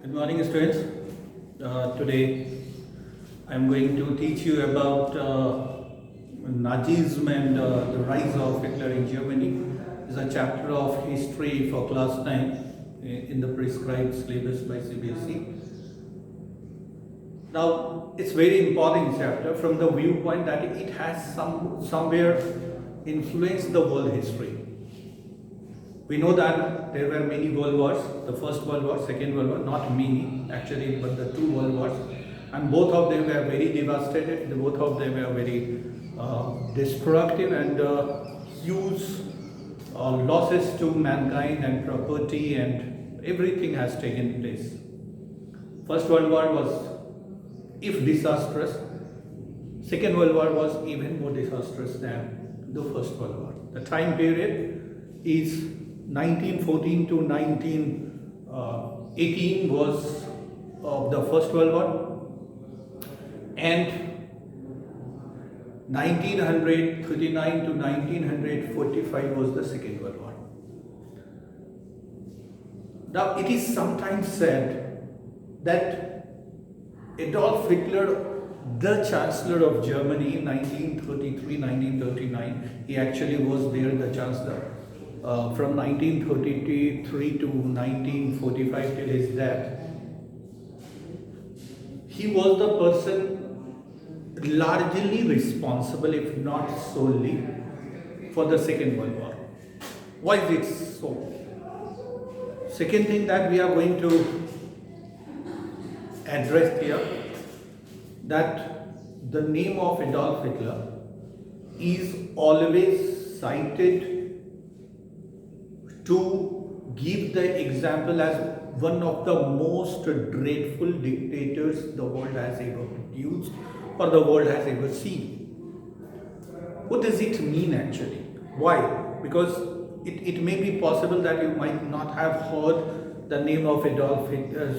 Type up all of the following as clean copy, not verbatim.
Good morning, students. Today I am going to teach you about Nazism and the rise of Hitler in Germany. It's a chapter of history for class 9 in the prescribed syllabus by CBSE. Now, it's very important chapter from the viewpoint that it has somewhere influenced the world history. We know that there were many world wars, the First World War, Second World War, not many actually, but the two world wars. And both of them were very devastated, both of them were very destructive and huge losses to mankind and property and everything has taken place. First World War was, if disastrous, Second World War was even more disastrous than the First World War. The time period is 1914 to 1918 was of the First World War, and 1939 to 1945 was the Second World War. Now, it is sometimes said that Adolf Hitler, the Chancellor of Germany in 1933-1939, he actually was there, the Chancellor. From 1933 to 1945 till his death, he was the person largely responsible, if not solely, for the Second World War. Why is it so? Second thing that we are going to address here, that the name of Adolf Hitler is always cited to give the example as one of the most dreadful dictators the world has ever produced or the world has ever seen. What does it mean actually? Why? Because it may be possible that you might not have heard the name of Adolf Hitler,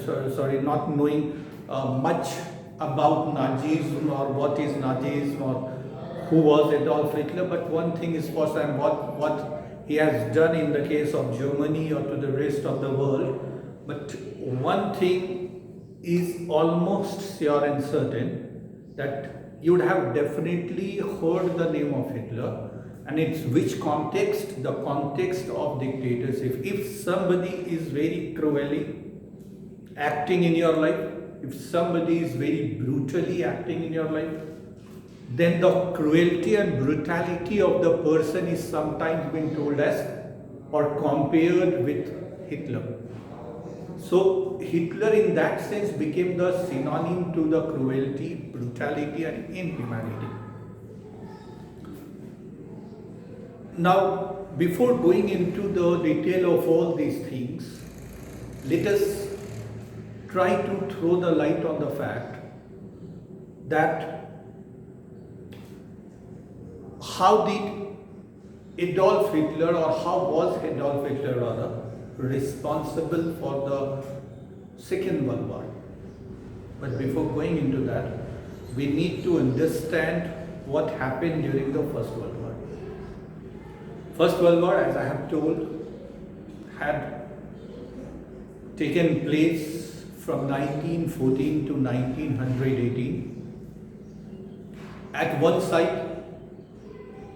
not knowing much about Nazism or what is Nazism or who was Adolf Hitler, but one thing is for certain, what he has done in the case of Germany or to the rest of the world. But one thing is almost sure and certain, that you would have definitely heard the name of Hitler, and it's which context? The context of dictatorship. If somebody is very cruelly acting in your life, if somebody is very brutally acting in your life, then the cruelty and brutality of the person is sometimes been told as or compared with Hitler. So Hitler in that sense became the synonym to the cruelty, brutality and inhumanity. Now, before going into the detail of all these things, let us try to throw the light on the fact that how did Adolf Hitler, or how was Adolf Hitler rather, responsible for the Second World War? But before going into that, we need to understand what happened during the First World War. First World War, as I have told, had taken place from 1914 to 1918. At one side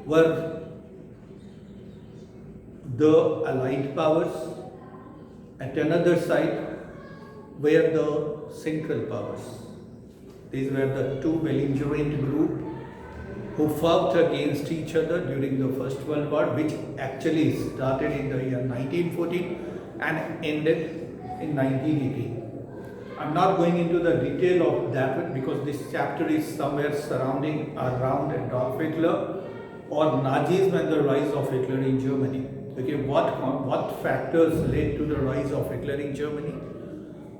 were the Allied powers, at another side were the Central powers. These were the two belligerent groups who fought against each other during the First World War, which actually started in the year 1914 and ended in 1918. I'm not going into the detail of that because this chapter is somewhere surrounding around Adolf Hitler or Nazism and the rise of Hitler in Germany. Okay, what factors led to the rise of Hitler in Germany?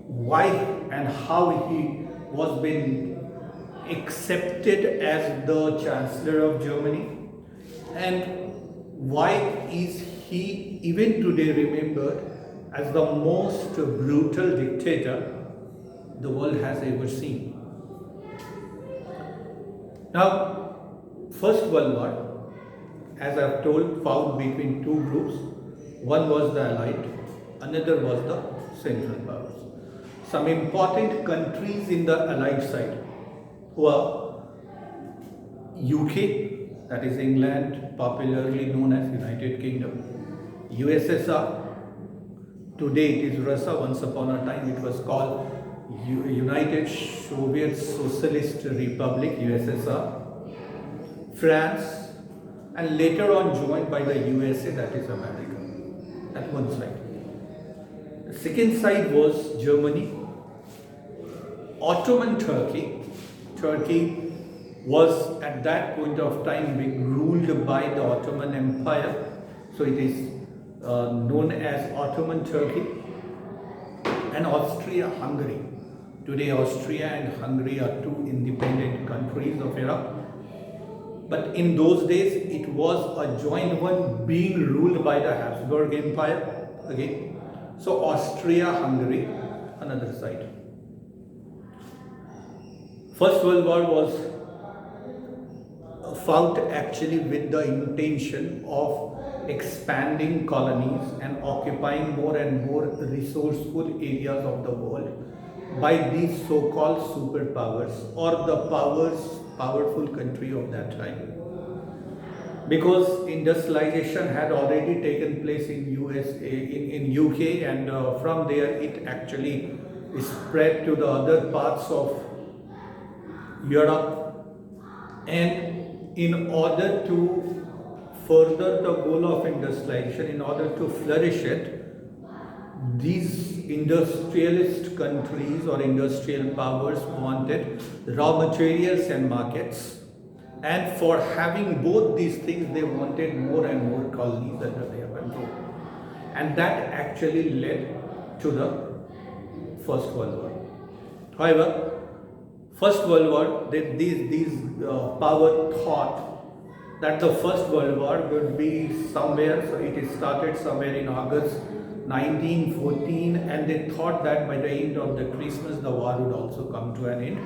Why and how he was being accepted as the Chancellor of Germany? And why is he even today remembered as the most brutal dictator the world has ever seen? Now, First World War, as I have told, fought between two groups. One was the Allied, another was the Central powers. some important countries in the Allied side were UK, that is England, popularly known as United Kingdom, USSR, today it is Russia, once upon a time it was called United Soviet Socialist Republic, USSR, France, and later on joined by the USA, that is America, at one side. The second side was Germany, Ottoman Turkey. Turkey was at that point of time being ruled by the Ottoman Empire, so it is known as Ottoman Turkey, and Austria-Hungary. Today Austria and Hungary are two independent countries of Europe, but in those days it was a joint one being ruled by the Habsburg Empire again. So Austria-Hungary, another side. First World War was fought actually with the intention of expanding colonies and occupying more and more resourceful areas of the world by these so-called superpowers or the powerful country of that time. Because industrialization had already taken place in UK, and from there it actually spread to the other parts of Europe, and in order to further the goal of industrialization, in order to flourish it, these industrialist countries or industrial powers wanted raw materials and markets, and for having both these things they wanted more and more colonies under their control, and that actually led to the First World War. However, First World War, these power thought that the First World War would be somewhere, so it started somewhere in August 1914, and they thought that by the end of the Christmas the war would also come to an end.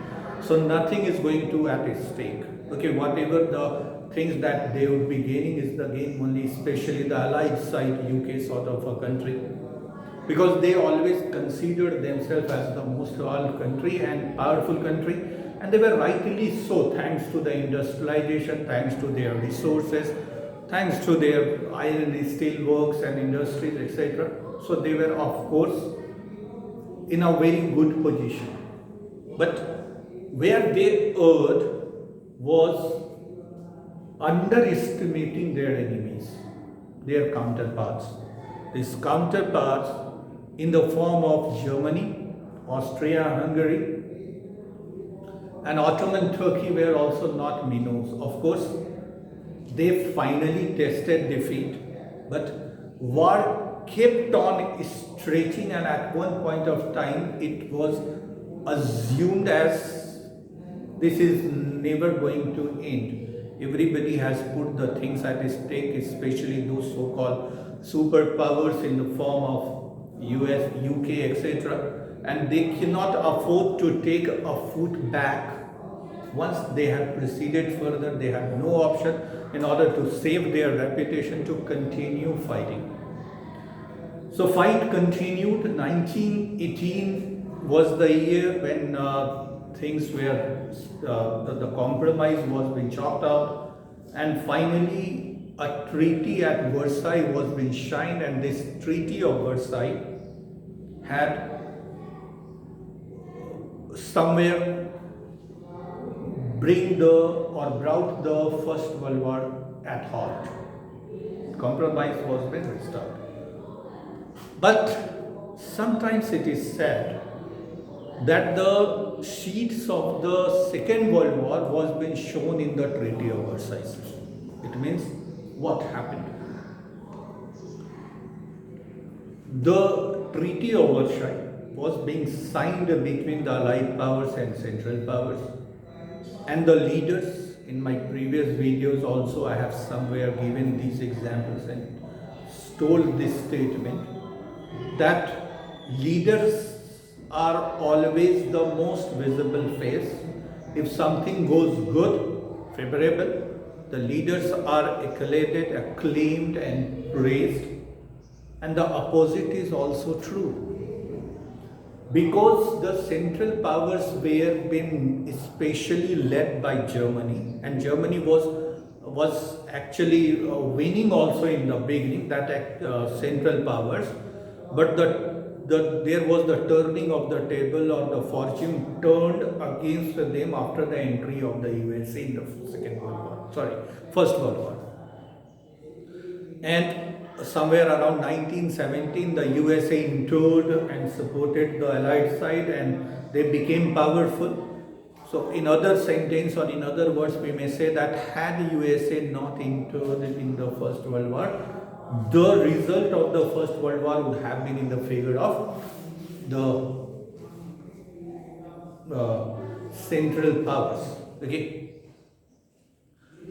So nothing is going to at stake. Okay, whatever the things that they would be gaining is the gain only, especially the Allied side, UK sort of a country, because they always considered themselves as the most loyal country and powerful country, and they were rightly so, thanks to the industrialization, thanks to their resources, thanks to their iron and steel works and industries, etc. So they were of course in a very good position. But where they erred was underestimating their enemies, their counterparts. These counterparts in the form of Germany, Austria-Hungary, and Ottoman Turkey were also not minnows. Of course, they finally tasted defeat, but war kept on stretching, and at one point of time it was assumed as this is never going to end. Everybody has put the things at stake, especially those so-called superpowers in the form of US, UK, etc. And they cannot afford to take a foot back. Once they have proceeded further, they have no option in order to save their reputation to continue fighting. So fight continued. 1918 was the year when things were, the compromise was being chalked out, and finally a treaty at Versailles was being signed, and this Treaty of Versailles had somewhere brought the First World War at halt. Compromise was being restored. But sometimes it is said that the sheets of the Second World War was being shown in the Treaty of Versailles. It means what happened? The Treaty of Versailles was being signed between the Allied powers and Central powers, and the leaders. In my previous videos also I have somewhere given these examples and told this statement that leaders are always the most visible face. If something goes good, favorable, the leaders are accoladed, acclaimed and praised, and the opposite is also true. because the Central Powers were been especially led by Germany, and Germany was actually winning also in the beginning, that Central Powers, but there was the turning of the table, or the fortune turned against them after the entry of the USA in the First World War. And somewhere around 1917, the USA entered and supported the Allied side, and they became powerful. So in other sentence, or in other words, we may say that had USA not entered in the First World War, the result of the First World War would have been in the favor of the Central Powers. Okay.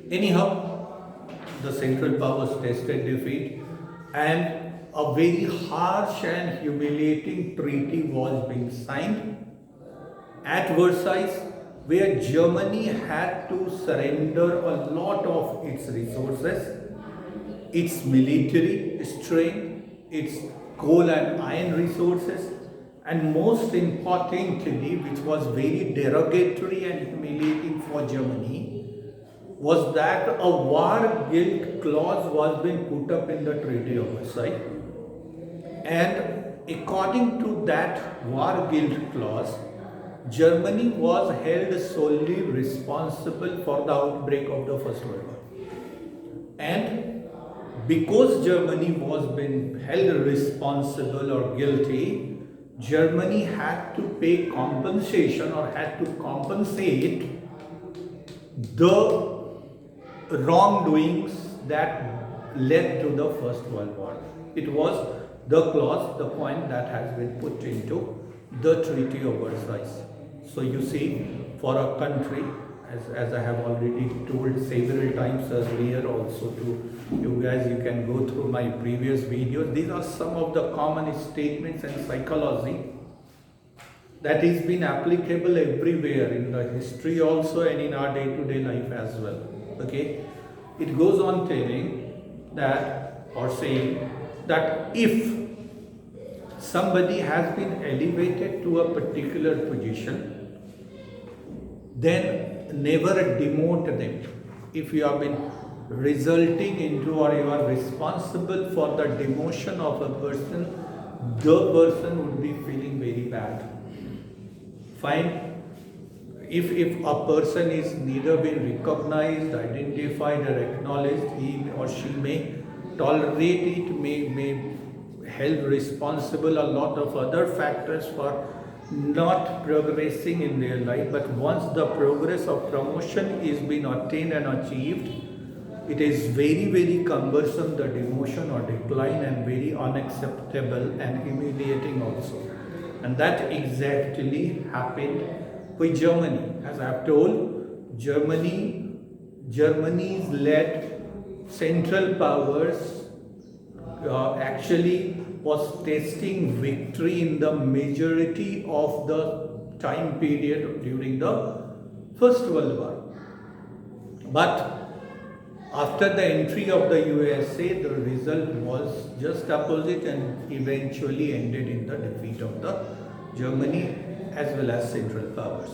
Anyhow, the Central Powers tasted defeat, and a very harsh and humiliating treaty was being signed at Versailles, where Germany had to surrender a lot of its resources, its military strength, its coal and iron resources, and most importantly, which was very derogatory and humiliating for Germany, was that a war guilt clause was being put up in the Treaty of Versailles. And according to that war guilt clause, Germany was held solely responsible for the outbreak of the First World War. And because Germany was being held responsible or guilty, Germany had to pay compensation, or had to compensate the wrongdoings that led to the First World War. It was the clause, the point that has been put into the Treaty of Versailles. So you see, for a country, as I have already told several times earlier also to you guys, you can go through my previous videos. These are some of the common statements and psychology that is been applicable everywhere in the history also, and in our day-to-day life as well. Okay, it goes on telling that, or saying that, if somebody has been elevated to a particular position, then never demote them. If you have been resulting into, or you are responsible for the demotion of a person, the person would be feeling very bad. Fine. If a person is neither been recognized, identified, or acknowledged, he or she may tolerate it, may held responsible a lot of other factors for not progressing in their life. But once the progress of promotion is been attained and achieved, it is very, very cumbersome, the demotion or decline, and very unacceptable and humiliating also. And that exactly happened with Germany. As I have told, Germany's led Central Powers actually was tasting victory in the majority of the time period during the First World War. But after the entry of the USA, the result was just opposite, and eventually ended in the defeat of the Germany as well as Central Powers.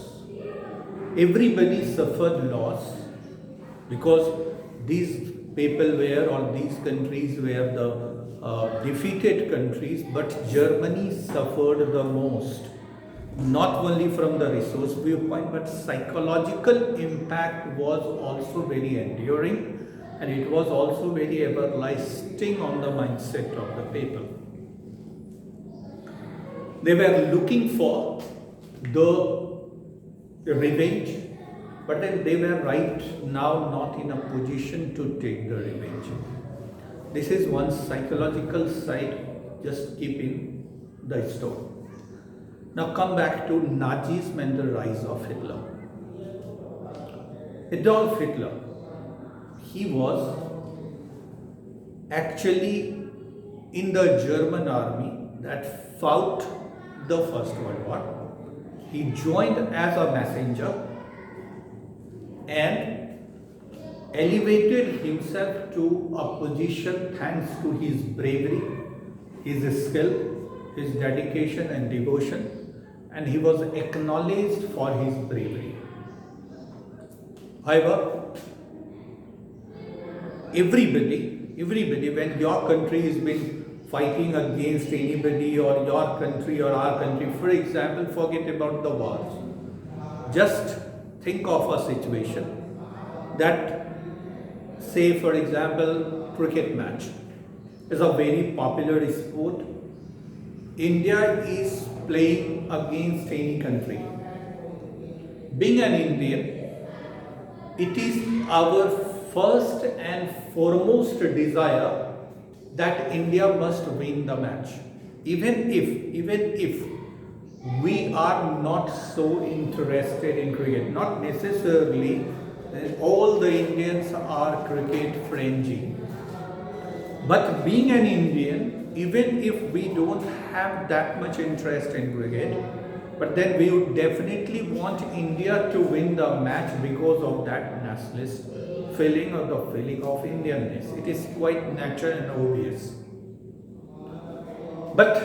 Everybody suffered loss, because these people were, or these countries were the defeated countries, but Germany suffered the most. Not only from the resource viewpoint, but psychological impact was also very enduring, and it was also very everlasting on the mindset of the people. They were looking for the revenge, but then they were right now not in a position to take the revenge. This is one psychological side, just keeping the story. Now come back to Nazism and the rise of Hitler. Adolf Hitler, he was actually in the German army that fought the First World War. He joined as a messenger and elevated himself to a position thanks to his bravery, his skill, his dedication and devotion. and he was acknowledged for his bravery. However, everybody, when your country has been fighting against anybody or your country or our country, for example, forget about the wars. Just think of a situation that, say for example, cricket match is a very popular sport. India is playing against any country. Being an Indian, it is our first and foremost desire that India must win the match. Even if we are not so interested in cricket, not necessarily all the Indians are cricket frenzy. But being an Indian, even if we don't have that much interest in cricket, but then we would definitely want India to win the match because of that nationalist feeling or the feeling of Indianness. It is quite natural and obvious. But,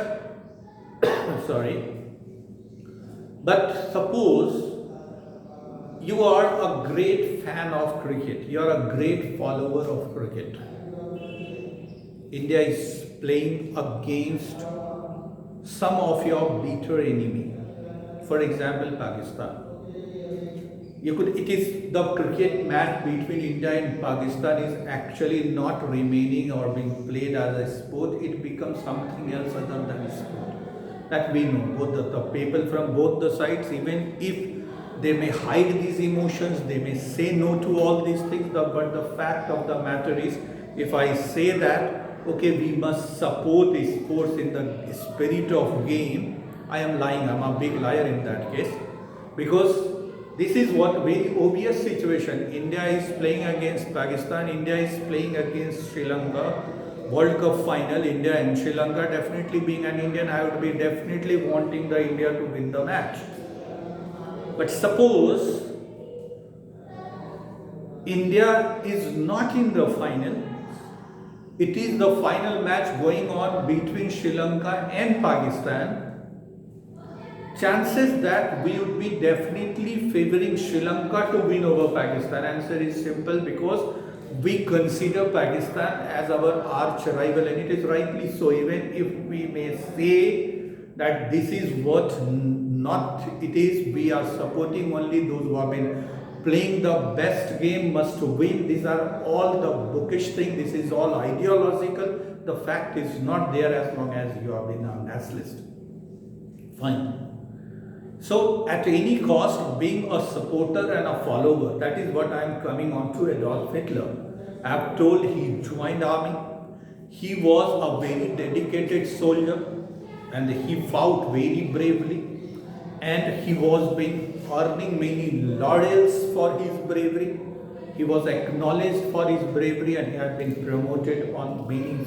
sorry, but suppose you are a great fan of cricket, you are a great follower of cricket. India is playing against some of your bitter enemy. For example, Pakistan. It is the cricket match between India and Pakistan is actually not remaining or being played as a sport. It becomes something else other than a sport. That we know. Both the people from both the sides, even if they may hide these emotions, they may say no to all these things, but the fact of the matter is, if I say that, okay, we must support sports in the spirit of game, I am lying. I am a big liar in that case, because this is what very obvious situation. India is playing against Pakistan, India is playing against Sri Lanka, World Cup final, India and Sri Lanka. Definitely being an Indian, I would be definitely wanting the India to win the match. But suppose India is not in the final, it is the final match going on between Sri Lanka and Pakistan. Chances that we would be definitely favoring Sri Lanka to win over Pakistan. Answer is simple, because we consider Pakistan as our arch rival, and it is rightly so. Even if we may say that this is what not it is, we are supporting only those who have been playing the best game must win. These are all the bookish thing. This is all ideological. The fact is not there as long as you have been a nationalist. Fine. So at any cost, being a supporter and a follower, that is what I am coming on to Adolf Hitler. I have told he joined army. He was a very dedicated soldier and he fought very bravely, and he was been earning many laurels for his bravery. He was acknowledged for his bravery, and he had been promoted on many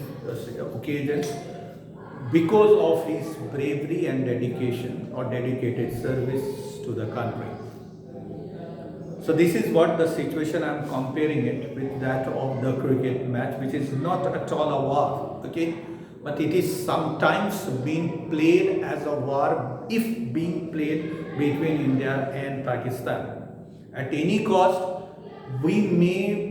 occasions because of his bravery and dedication or dedicated service to the country. So this is what the situation I am comparing it with that of the cricket match, which is not at all a war, okay? But it is sometimes being played as a war if being played between India and Pakistan. At any cost, we may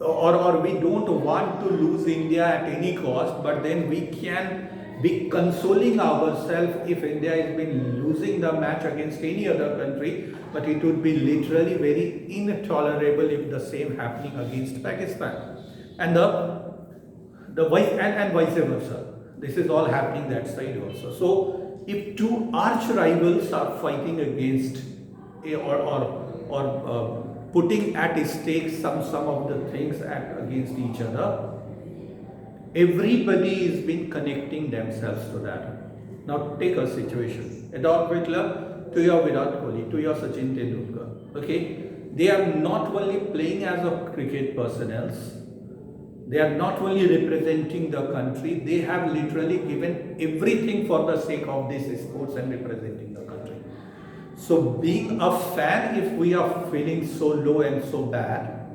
or we don't want to lose India at any cost, but then we can be consoling ourselves if India has been losing the match against any other country, but it would be literally very intolerable if the same happening against Pakistan. And and vice versa. This is all happening that side also. So if two arch rivals are fighting against or putting at stake some of the things against each other, everybody has been connecting themselves to that. Now take a situation. Adolf Hitler to your Virat Kohli, to your Sachin Tendulkar. Okay, they are not only playing as a cricket personnel, they are not only representing the country, they have literally given everything for the sake of this sports and representing the country. So being a fan, if we are feeling so low and so bad,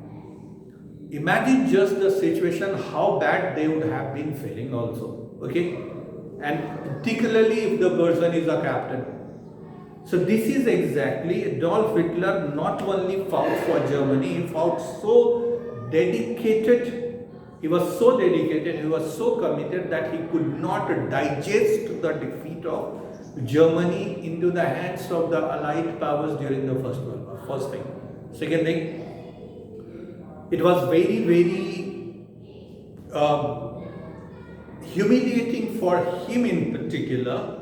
imagine just the situation how bad they would have been feeling also. Okay, and particularly if the person is a captain. So this is exactly Adolf Hitler not only fought for Germany, he fought so dedicated, he was so dedicated, he was so committed that he could not digest the defeat of Germany into the hands of the Allied powers during the First World War. First thing. Second thing, it was very humiliating for him in particular,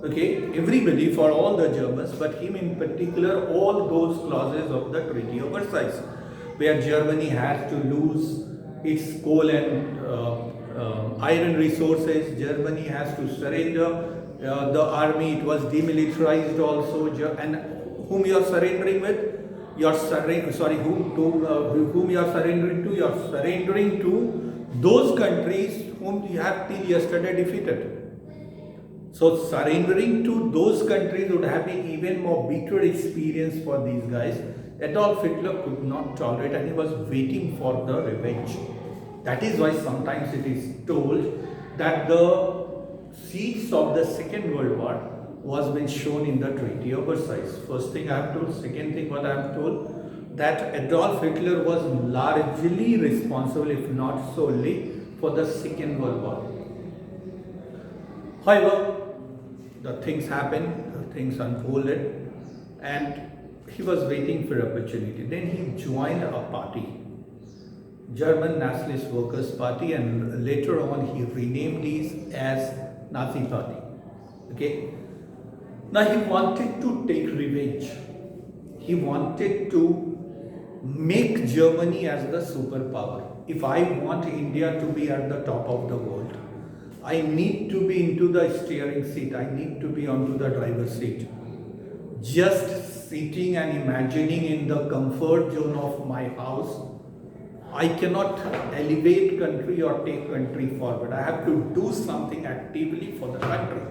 okay, everybody, for all the Germans, but him in particular, all those clauses of the Treaty of Versailles, where Germany has to lose its coal and iron resources, Germany has to surrender the army, it was demilitarized also, and whom you are surrendering with? You are surrendering, sorry, whom you are surrendering to? You are surrendering to those countries whom you have till yesterday defeated. So surrendering to those countries would have been even more bitter experience for these guys. Adolf Hitler could not tolerate, and he was waiting for the revenge. That is why sometimes it is told that the seeds of the Second World War was been shown in the Treaty of Versailles. First thing I am told. Second thing what I am told, that Adolf Hitler was largely responsible, if not solely, for the Second World War. However, the things happened, the things unfolded, and he was waiting for opportunity. Then he joined a party, German Nationalist Workers' Party, and later on he renamed these as Nazi Party. Okay. Now he wanted to take revenge. He wanted to make Germany as the superpower. If I want India to be at the top of the world, I need to be into the steering seat. I need to be onto the driver's seat. Just sitting and imagining in the comfort zone of my house, I cannot elevate country or take country forward. I have to do something actively for the country.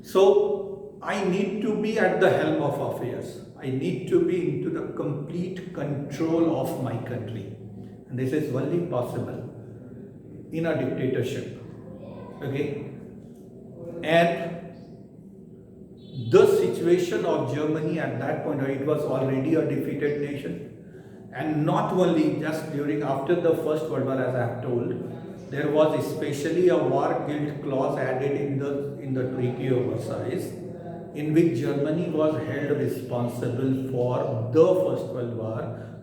So I need to be at the helm of affairs. I need to be into the complete control of my country. And this is only possible in a dictatorship. Okay? And the situation of Germany at that point, it was already a defeated nation. And not only just after the First World War, as I have told, there was especially a war guilt clause added in the Treaty of Versailles, in which Germany was held responsible for the First World War,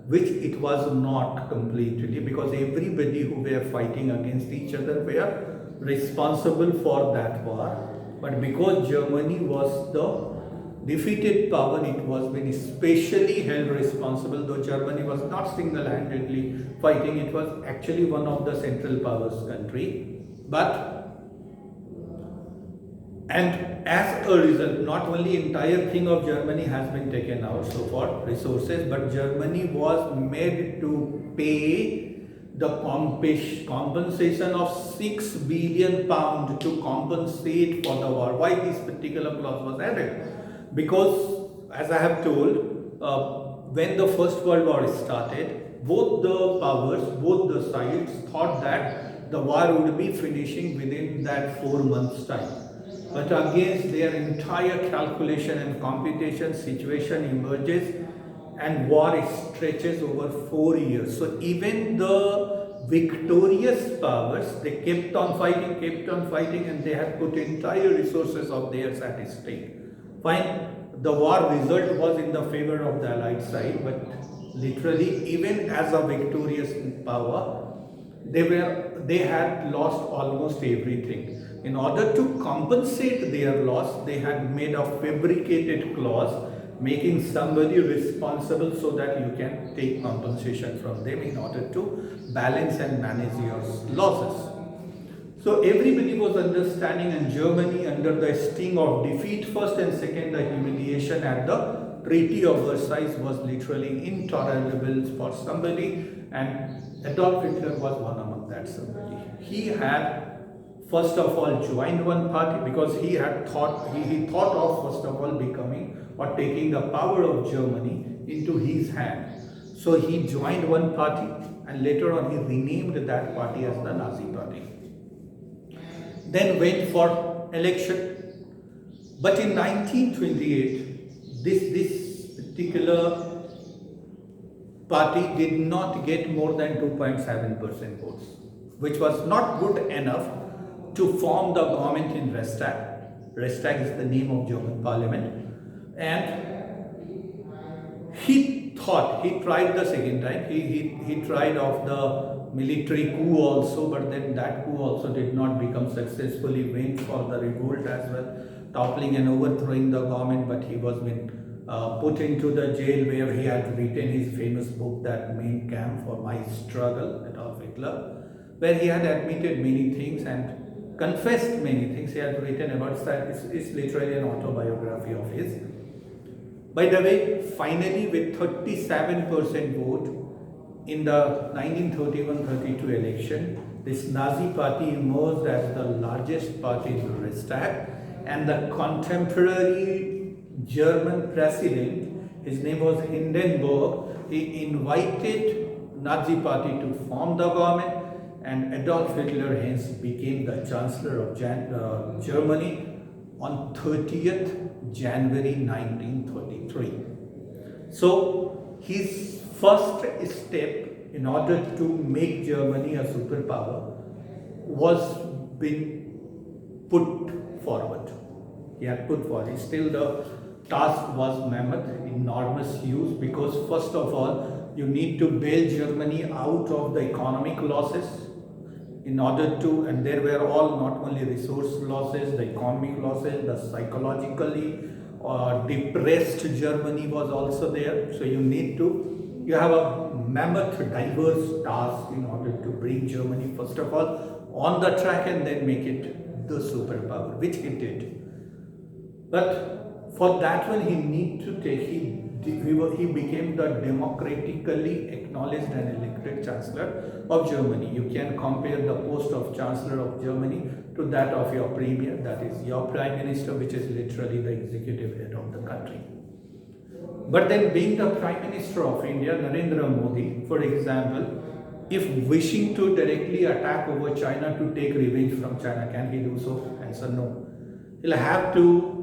which it was not completely, because everybody who were fighting against each other were responsible for that war. But because Germany was the defeated power, it was been especially held responsible, though Germany was not single-handedly fighting, it was actually one of the Central Powers country. And as a result, not only entire thing of Germany has been taken out so far, resources, but Germany was made to pay the compensation of £6 billion to compensate for the war. Why this particular clause was added? Because, as I have told, when the First World War started, both the powers, both the sides thought that the war would be finishing within that 4 months' time. But against their entire calculation and computation, situation emerges and war stretches over 4 years. So even the victorious powers, they kept on fighting, and they had put entire resources of theirs at stake. Fine, the war result was in the favor of the Allied side, but literally, even as a victorious power, they had lost almost everything. In order to compensate their loss, they had made a fabricated clause making somebody responsible so that you can take compensation from them in order to balance and manage your losses. So everybody was understanding, and Germany, under the sting of defeat first and second, the humiliation at the Treaty of Versailles was literally intolerable for somebody, and Adolf Hitler was one among that somebody. He had first of all joined one party because he thought of first of all becoming or taking the power of Germany into his hand. So he joined one party, and later on he renamed that party as the Nazi Party. then went for election. But in 1928, this particular party did not get more than 2.7% votes, which was not good enough to form the government in Reichstag. Reichstag is the name of German parliament. And he tried the second time. He tried of the military coup also, but then that coup also did not become successful. He went for the revolt as well, toppling and overthrowing the government, but he was put into the jail where he had written his famous book, that Mein Kampf, or My Struggle, Adolf Hitler, where he had admitted many things and confessed many things. He had written about that. It's literally an autobiography of his. By the way, finally with 37% vote in the 1931-32 election, this Nazi party emerged as the largest party in the Reichstag, and the contemporary German president, his name was Hindenburg, he invited Nazi party to form the government, and Adolf Hitler hence became the Chancellor of Germany on 30th January 1933. So his first step in order to make Germany a superpower was being put forward. He had put forward. Still the task was mammoth, enormous, huge, because first of all you need to bail Germany out of the economic losses in order to, and there were all not only resource losses, the economic losses, the psychologically depressed Germany was also there. So you have a mammoth, diverse task in order to bring Germany first of all on the track and then make it the superpower, which he did. But for that one, he became the democratically acknowledged and elected Chancellor of Germany. You can compare the post of Chancellor of Germany to that of your Premier, that is your Prime Minister, which is literally the executive head of the country. But then being the Prime Minister of India, Narendra Modi, for example, if wishing to directly attack over China to take revenge from China, can he do so? Answer no. He'll have to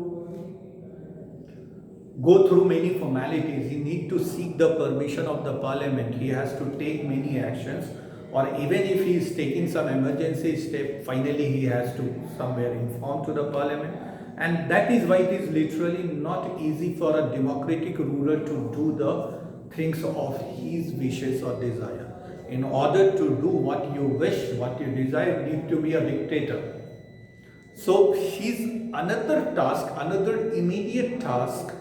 go through many formalities. He needs to seek the permission of the parliament. He has to take many actions, or even if he is taking some emergency step, finally he has to somewhere inform to the parliament. And that is why it is literally not easy for a democratic ruler to do the things of his wishes or desire. In order to do what you wish, what you desire, you need to be a dictator. So his another task, another immediate task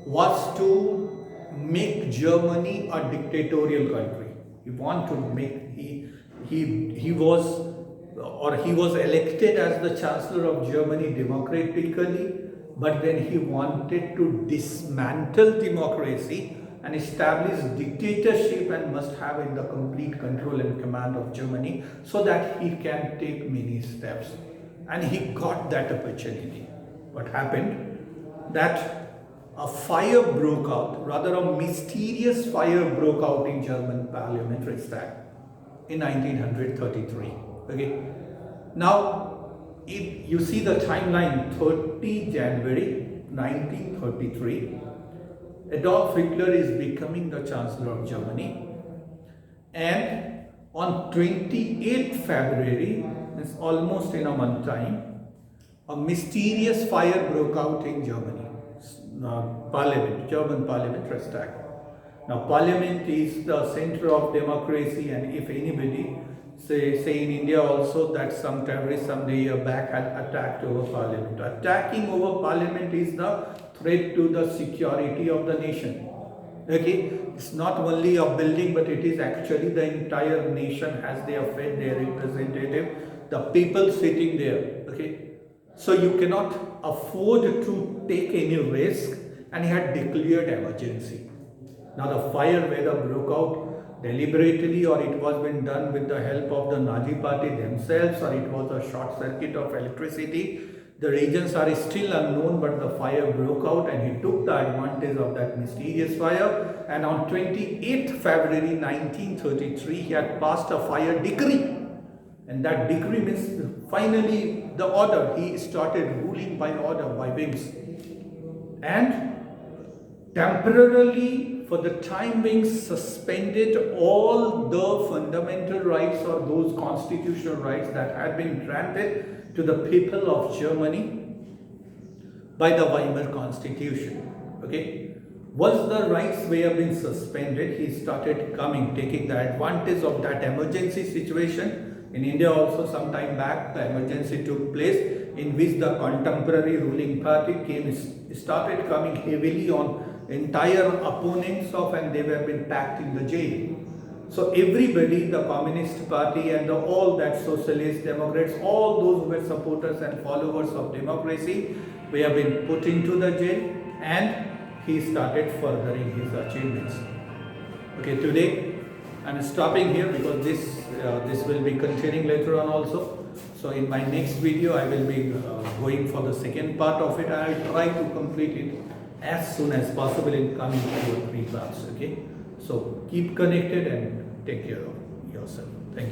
was to make Germany a dictatorial country. He wanted to make, he was elected as the Chancellor of Germany democratically, but then he wanted to dismantle democracy and establish dictatorship, and must have in the complete control and command of Germany, so that he can take many steps. And he got that opportunity. What happened? That a fire broke out, rather a mysterious fire broke out in German parliament Reichstag in 1933. Okay. Now, if you see the timeline, 30 January 1933, Adolf Hitler is becoming the Chancellor of Germany, and on 28th February, it's almost in a month time, a mysterious fire broke out in Germany. German parliament, Reichstag. Now, parliament is the center of democracy, and if anybody, say in India also, that some terrorists someday back had attacked over parliament. Attacking over parliament is the threat to the security of the nation. Okay, it's not only a building, but it is actually the entire nation as they have fed their representative, the people sitting there. Okay. So you cannot afford to take any risk, and he had declared emergency. Now the fire, whether broke out deliberately or it was been done with the help of the Nazi party themselves, or it was a short circuit of electricity, the reasons are still unknown, but the fire broke out and he took the advantage of that mysterious fire, and on 28th February 1933 he had passed a fire decree. And that decree means finally the order. He started ruling by order, by whims. And temporarily, for the time being, suspended all the fundamental rights or those constitutional rights that had been granted to the people of Germany by the Weimar Constitution. Okay. Once the rights were being suspended, he started taking the advantage of that emergency situation. In India also some time back, the emergency took place in which the contemporary ruling party started coming heavily on entire opponents of, and they were being packed in the jail. So everybody, the Communist Party and all that Socialist, Democrats, all those who were supporters and followers of democracy, we have been put into the jail, and he started furthering his achievements. Okay, today I'm stopping here because this will be continuing later on also. So in my next video I will be going for the second part of it, and I'll try to complete it as soon as possible in coming 2 or 3 parts. Okay, so keep connected and take care of yourself.